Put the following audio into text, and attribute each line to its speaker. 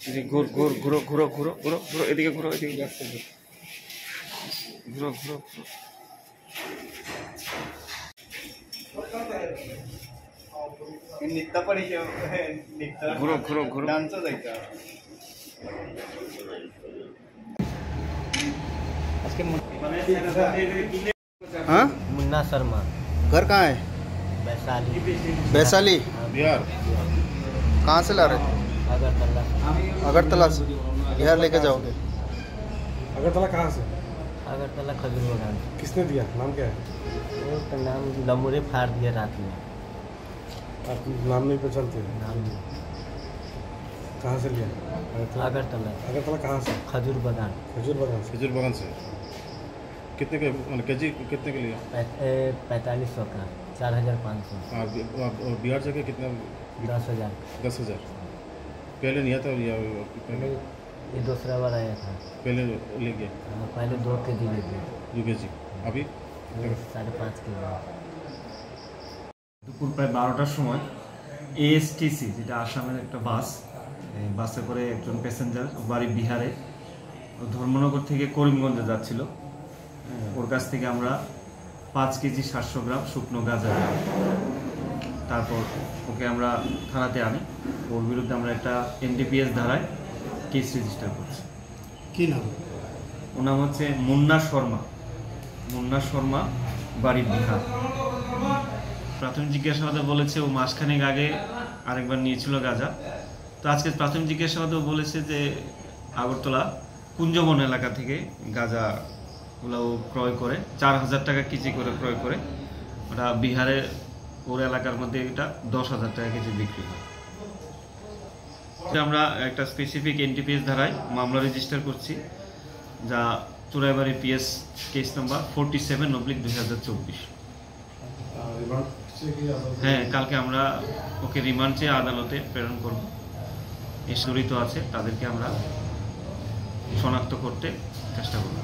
Speaker 1: ঘুর ঘুর ঘুরো ঘুরো ঘুরো ঘুরো ঘুরো এদিকে ঘুরো এদিকে ঘুরো ঘুরো ঘুরো ঘুরো ঘুরো ঘুরো
Speaker 2: हाँ
Speaker 3: मुन्ना शर्मा।
Speaker 2: घर कहाँ है?
Speaker 3: वैशाली।
Speaker 2: वैशाली
Speaker 4: बिहार।
Speaker 2: कहाँ से ला रहे?
Speaker 3: अगरतला।
Speaker 2: अगरतला से बिहार लेके जाओगे?
Speaker 5: अगरतला कहाँ से?
Speaker 3: अगरतला खजूर बागान।
Speaker 5: किसने दिया? नाम क्या है?
Speaker 3: उसका नाम लमुरे फाड़ दिया रात में।
Speaker 5: आप नाम नहीं पहचानते?
Speaker 3: नाम नहीं।
Speaker 5: कहाँ से लिया?
Speaker 3: अगरतला।
Speaker 5: अगरतला कहाँ से?
Speaker 3: खजूर बागान।
Speaker 5: खजूर बागान से।
Speaker 4: खजूर बागान से कितने के केजी कितने के लिए?
Speaker 3: 4500 का 4500।
Speaker 4: और बिहार जगह कितना?
Speaker 3: 10,000।
Speaker 4: 10,000 पहले नहीं आता या पहले?
Speaker 3: ये दूसरा बार आया था।
Speaker 4: पहले ले गया
Speaker 3: हाँ, पहले 2 केजी ले गए।
Speaker 4: 2 केजी अभी
Speaker 3: 5.5 केजी।
Speaker 6: দুপুর প্রায় 12টার সময় এএসটিসি যেটা আসামের একটা বাস, এই বাসে করে একজন প্যাসেঞ্জার বাড়ি বিহারে ধর্মনগর থেকে করিমগঞ্জে যাচ্ছিল। ওর কাছ থেকে আমরা 5 কেজি 700 গ্রাম শুকনো গাঁজা নিই। তারপর ওকে আমরা থানাতে আনি। ওর বিরুদ্ধে আমরা একটা এনডিপিএস ধারায় কেস রেজিস্টার করছি।
Speaker 5: কি নাম?
Speaker 6: ওর নাম হচ্ছে মুন্না শর্মা। মুন্না শর্মা, বাড়ি বিহার। প্রাথমিক জিজ্ঞাসাবাদে বলেছে ও মাসখানেক আগে আরেকবার নিয়েছিল গাঁজা। তো আজকে প্রাথমিক জিজ্ঞাসাবাদেও বলেছে যে আগরতলা কুঞ্জবন এলাকা থেকে গাঁজাগুলো ও ক্রয় করে 4,000 টাকা কেজি করে ক্রয় করে ওটা বিহারে ওর এলাকার মধ্যে এটা 10,000 টাকা কেজি বিক্রি হয়। আমরা একটা স্পেসিফিক এনডিপিএস ধারায় মামলা রেজিস্টার করছি, যা চুরাইবাড়ি পিএস কেস নাম্বার 47/2024। হ্যাঁ, কালকে আমরা ওকে রিমান্ড চেয়ে আদালতে প্রেরণ করব। এ জড়িত আছে তাদেরকে আমরা শনাক্ত করতে চেষ্টা করব।